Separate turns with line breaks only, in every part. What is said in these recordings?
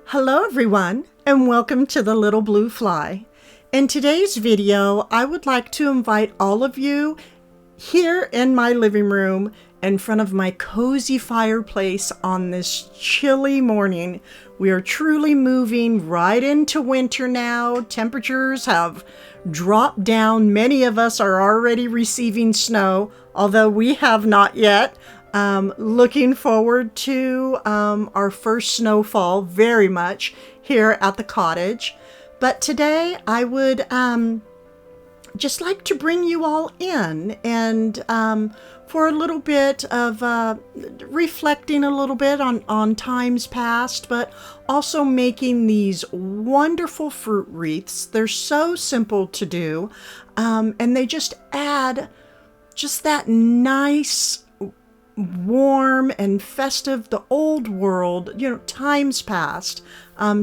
Hello everyone, and welcome to the Little Blue Fly. In today's video, I would like to invite all of you here in my living room in front of my cozy fireplace on this chilly morning. We are truly moving right into winter now. Temperatures have dropped down. Many of us are already receiving snow, although we have not yet. Looking forward to our first snowfall very much here at the cottage. But today I would just like to bring you all in and for a little bit of reflecting a little bit on times past, but also making these wonderful fruit wreaths. They're so simple to do, and they just add just that nice, warm and festive, the old world, times past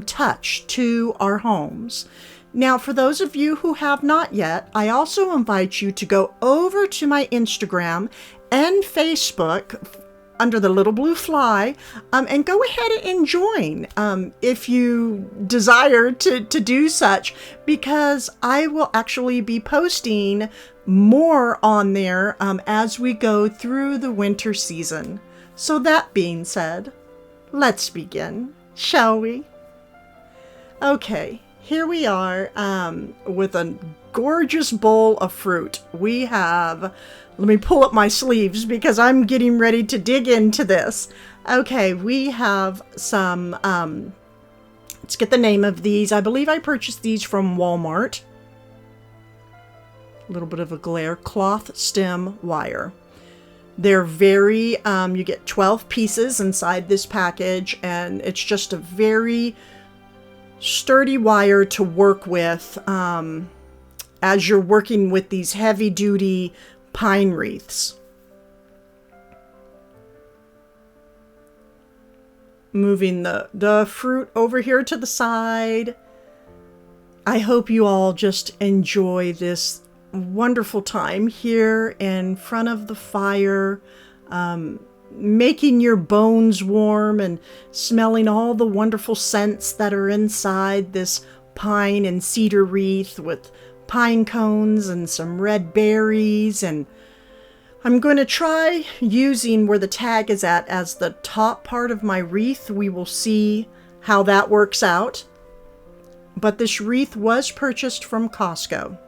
touch to our homes. Now, for those of you who have not yet, I also invite you to go over to my Instagram and Facebook under the Little Blue Fly and go ahead and join if you desire to do such, because I will actually be posting more on there as we go through the winter season. So that being said, let's begin, shall we? Okay, here we are with a gorgeous bowl of fruit. We have, let me pull up my sleeves because I'm getting ready to dig into this. Okay, we have some, let's get the name of these. I believe I purchased these from Walmart. A little bit of a glare, cloth stem wire. They're very, you get 12 pieces inside this package, and it's just a very sturdy wire to work with as you're working with these heavy duty pine wreaths. Moving the fruit over here to the side. I hope you all just enjoy this wonderful time here in front of the fire, making your bones warm and smelling all the wonderful scents that are inside this pine and cedar wreath with pine cones and some red berries. And I'm going to try using where the tag is at as the top part of my wreath. We will see how that works out. But this wreath was purchased from Costco.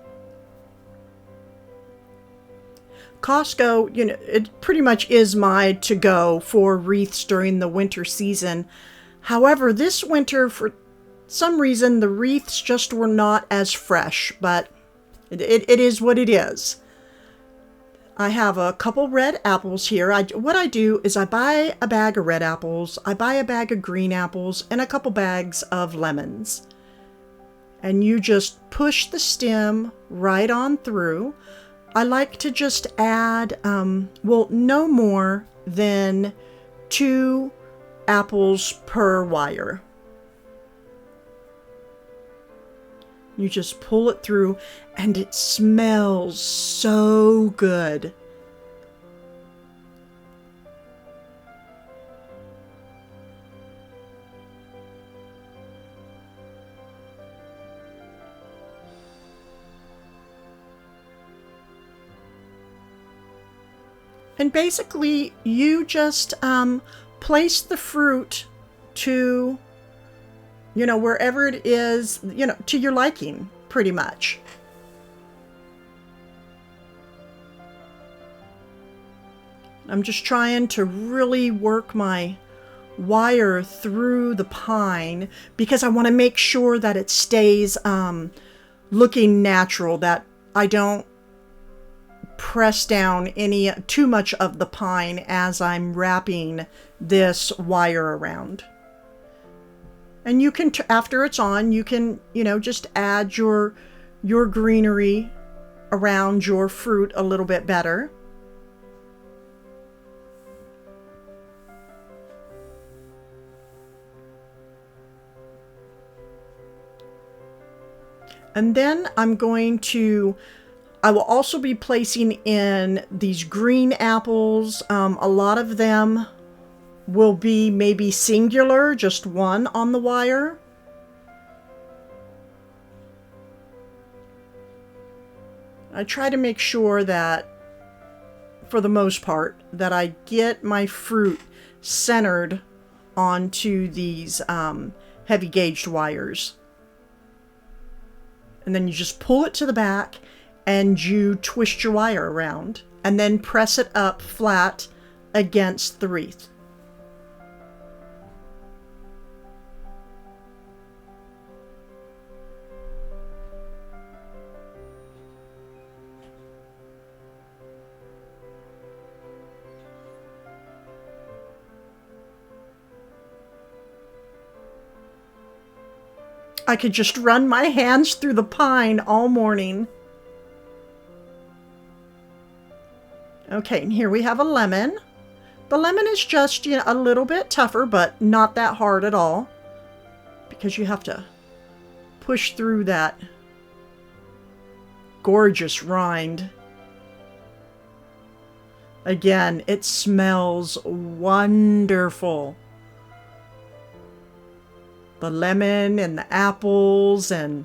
Costco, it pretty much is my to-go for wreaths during the winter season. However, this winter, for some reason, the wreaths just were not as fresh, but it is what it is. I have a couple red apples here. What I do is I buy a bag of red apples, I buy a bag of green apples, and a couple bags of lemons. And you just push the stem right on through. I like to just add, no more than 2 apples per wire. You just pull it through, and it smells so good. And basically, you just place the fruit to, wherever it is, to your liking, pretty much. I'm just trying to really work my wire through the pine because I want to make sure that it stays looking natural, that I don't press down too much of the pine as I'm wrapping this wire around. And you can, after it's on, you can, just add your greenery around your fruit a little bit better. And then I will also be placing in these green apples. A lot of them will be maybe singular, just one on the wire. I try to make sure that, for the most part, that I get my fruit centered onto these heavy gauged wires. And then you just pull it to the back and you twist your wire around and then press it up flat against the wreath. I could just run my hands through the pine all morning. Okay, and here we have a lemon. The lemon is just, you know, a little bit tougher, but not that hard at all, because you have to push through that gorgeous rind. Again, it smells wonderful. The lemon and the apples and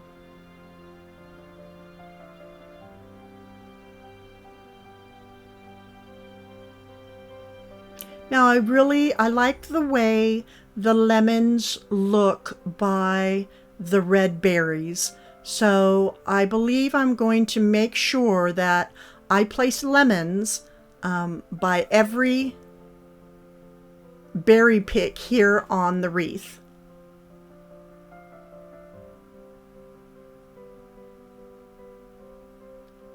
now I like the way the lemons look by the red berries. So I believe I'm going to make sure that I place lemons by every berry pick here on the wreath.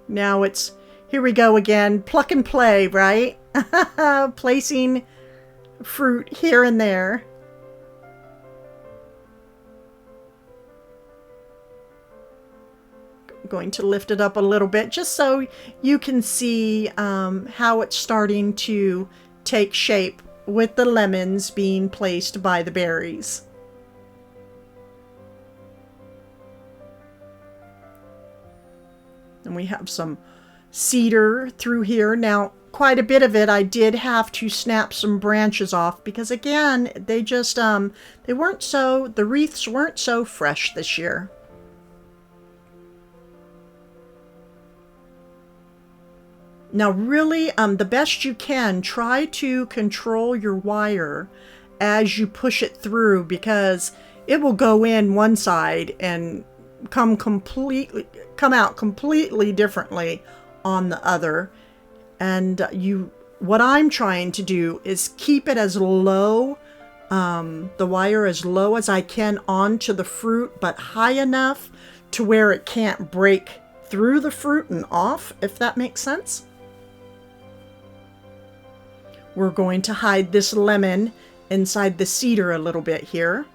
Now it's, here we go again, pluck and play, right? Placing fruit here and there. I'm going to lift it up a little bit just so you can see how it's starting to take shape with the lemons being placed by the berries. And we have some cedar through here. Now, quite a bit of it I did have to snap some branches off because, again, they just, they weren't so, the wreaths weren't so fresh this year. Now, really, the best you can, try to control your wire as you push it through, because it will go in one side and come out completely differently on the other. And what I'm trying to do is keep it as low, the wire as low as I can onto the fruit, but high enough to where it can't break through the fruit and off, if that makes sense. We're going to hide this lemon inside the cedar a little bit here.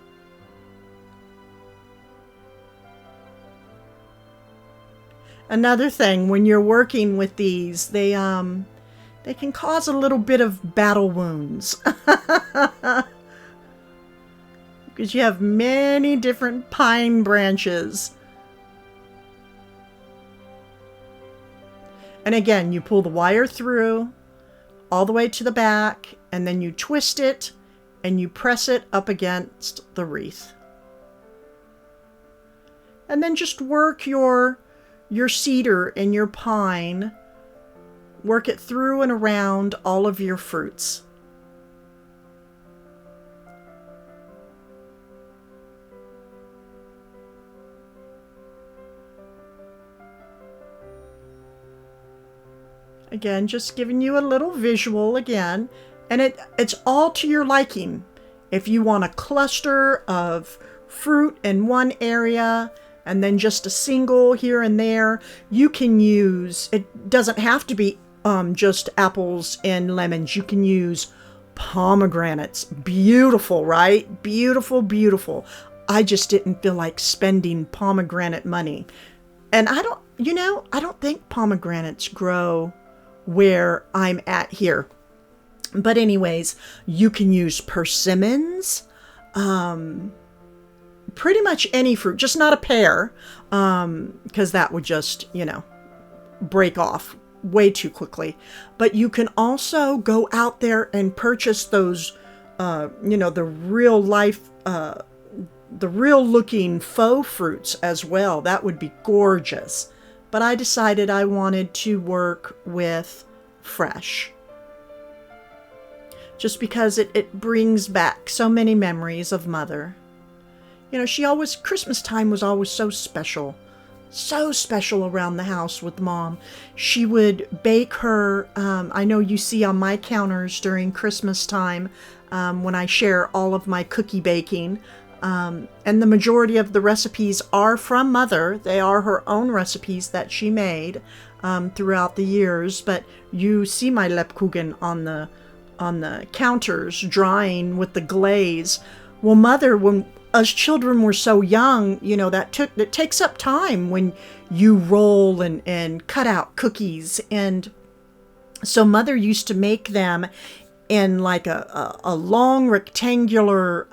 Another thing, when you're working with these, they can cause a little bit of battle wounds. Because you have many different pine branches. And again, you pull the wire through all the way to the back, and then you twist it and you press it up against the wreath. And then just work your cedar and your pine, work it through and around all of your fruits. Again, just giving you a little visual again, and it's all to your liking. If you want a cluster of fruit in one area and then just a single here and there, you can use, it doesn't have to be just apples and lemons. You can use pomegranates. Beautiful, right? Beautiful, beautiful. I just didn't feel like spending pomegranate money. And I don't think pomegranates grow where I'm at here. But anyways, you can use persimmons, pretty much any fruit, just not a pear, because that would just, break off way too quickly. But you can also go out there and purchase those you know, the real life, the real looking faux fruits as well. That would be gorgeous. But I decided I wanted to work with fresh. Just because it brings back so many memories of Mother. You know, Christmas time was always so special. So special around the house with Mom. She would bake her, I know you see on my counters during Christmas time, when I share all of my cookie baking, and the majority of the recipes are from Mother. They are her own recipes that she made throughout the years, but you see my Lebkuchen on the counters drying with the glaze. Well, Mother, when us children were so young, you know, that takes up time when you roll and cut out cookies. And so Mother used to make them in like a long rectangular,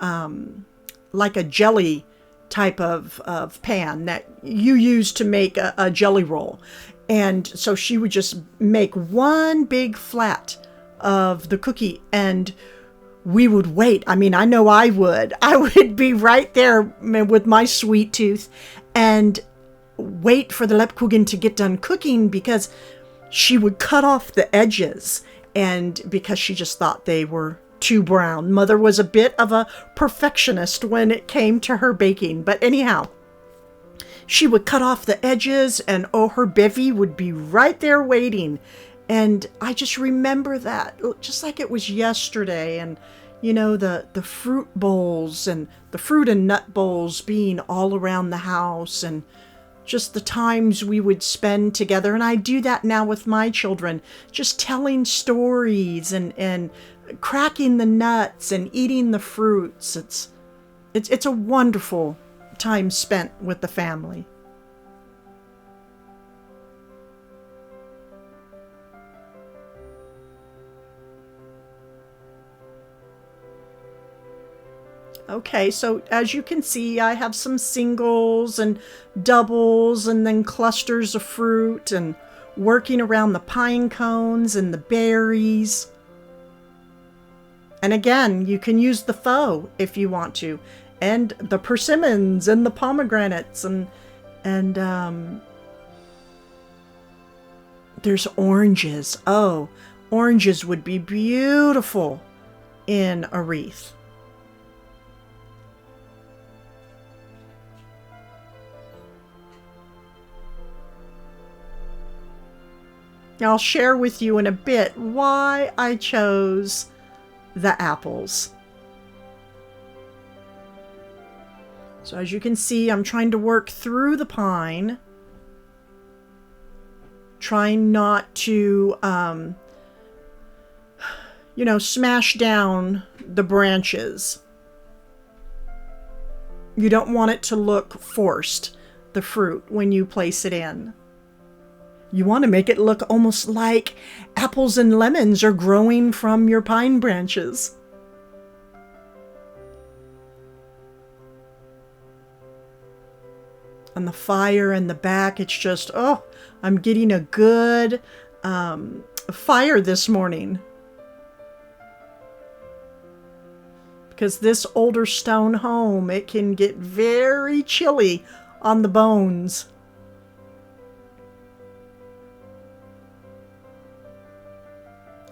like a jelly type of pan that you use to make a jelly roll. And so she would just make one big flat of the cookie, and we would wait. I mean, I know I would be right there with my sweet tooth and wait for the Lebkuchen to get done cooking, because she would cut off the edges, and because she just thought they were too brown. Mother was a bit of a perfectionist when it came to her baking. But anyhow, she would cut off the edges, and oh, her bevy would be right there waiting. And I just remember that just like it was yesterday. And, you know, the fruit bowls and the fruit and nut bowls being all around the house, and just the times we would spend together. And I do that now with my children, just telling stories and cracking the nuts and eating the fruits. It's a wonderful time spent with the family. Okay, so as you can see, I have some singles and doubles and then clusters of fruit, and working around the pine cones and the berries. And again, you can use the faux if you want to, and the persimmons and the pomegranates, and there's oranges. Oh, oranges would be beautiful in a wreath. I'll share with you in a bit why I chose the apples. So as you can see, I'm trying to work through the pine, trying not to, you know, smash down the branches. You don't want it to look forced, the fruit, when you place it in. You want to make it look almost like apples and lemons are growing from your pine branches. On the fire in the back, it's just, oh, I'm getting a good fire this morning. Because this older stone home, it can get very chilly on the bones.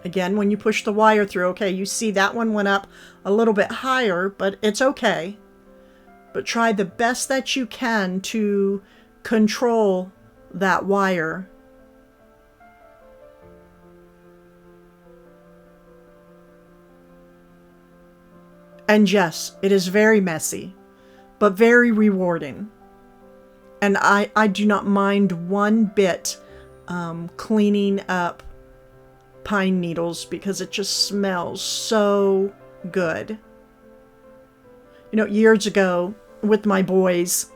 Again, when you push the wire through, okay, you see that one went up a little bit higher, but it's okay. But try the best that you can to control that wire. And yes, it is very messy, but very rewarding. And I do not mind one bit cleaning up pine needles, because it just smells so good. You know, years ago with my boys,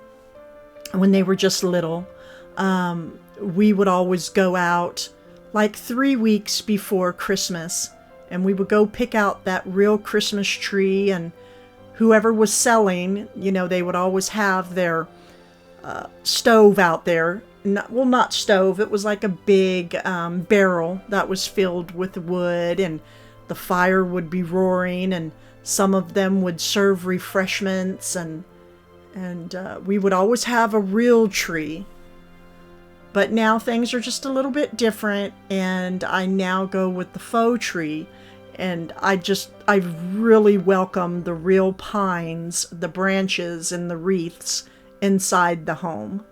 when they were just little, we would always go out like 3 weeks before Christmas, and we would go pick out that real Christmas tree, and whoever was selling, you know, they would always have their stove out there. Not stove, it was like a big barrel that was filled with wood, and the fire would be roaring, and some of them would serve refreshments, and we would always have a real tree. But now things are just a little bit different, and I now go with the faux tree. And I really welcome the real pines, the branches, and the wreaths inside the home.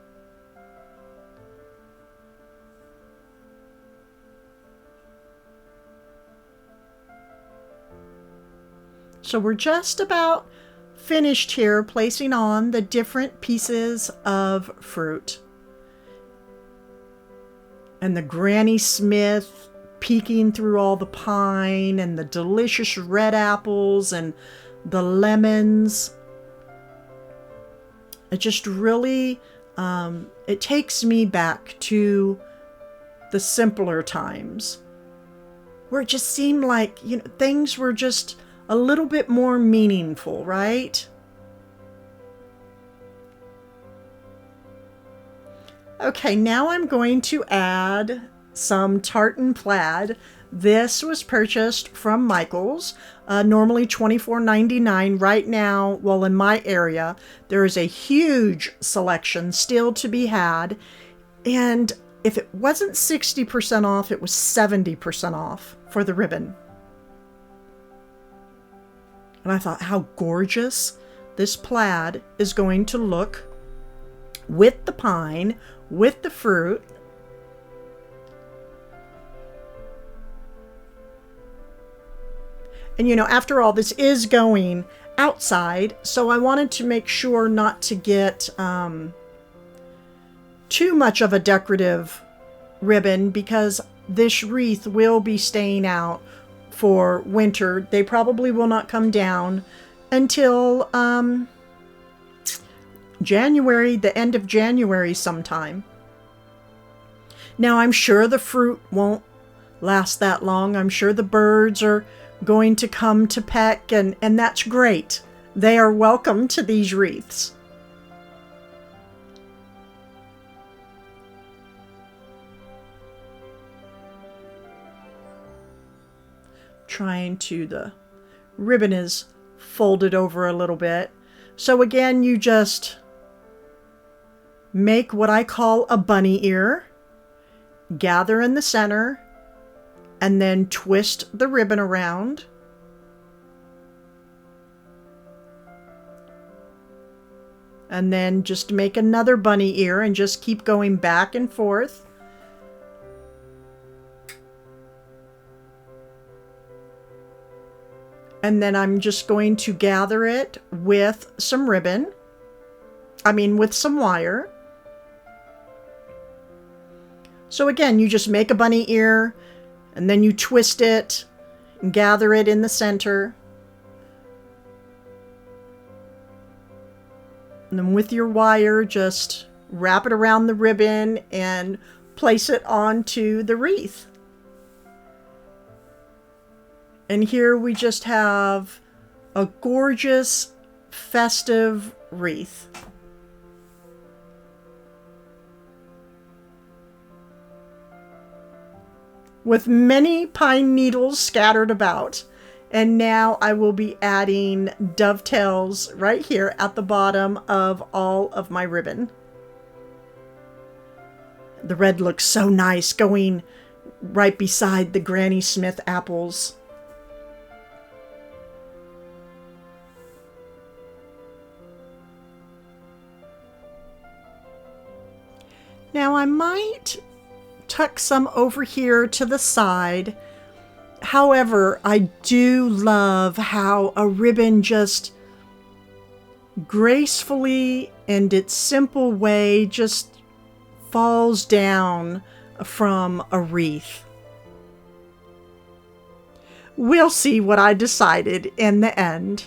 So we're just about finished here, placing on the different pieces of fruit. And the Granny Smith peeking through all the pine, and the delicious red apples and the lemons. It just really, it takes me back to the simpler times where it just seemed like, things were just a little bit more meaningful, right? Okay, now I'm going to add some tartan plaid. This was purchased from Michael's, normally $24.99. Right now, well, in my area, there is a huge selection still to be had. And if it wasn't 60% off, it was 70% off for the ribbon. And I thought how gorgeous this plaid is going to look with the pine, with the fruit. And after all, this is going outside, so I wanted to make sure not to get too much of a decorative ribbon, because this wreath will be staying out for winter. They probably will not come down until January, the end of January sometime. Now, I'm sure the fruit won't last that long. I'm sure the birds are going to come to peck, and that's great. They are welcome to these wreaths. The ribbon is folded over a little bit. So again, you just make what I call a bunny ear, gather in the center, and then twist the ribbon around. And then just make another bunny ear and just keep going back and forth. And then I'm just going to gather it with some ribbon. With some wire. So again, you just make a bunny ear, and then you twist it and gather it in the center. And then with your wire, just wrap it around the ribbon and place it onto the wreath. And here we just have a gorgeous, festive wreath. With many pine needles scattered about. And now I will be adding dovetails right here at the bottom of all of my ribbon. The red looks so nice going right beside the Granny Smith apples. Now I might tuck some over here to the side. However, I do love how a ribbon just gracefully and its simple way just falls down from a wreath. We'll see what I decided in the end.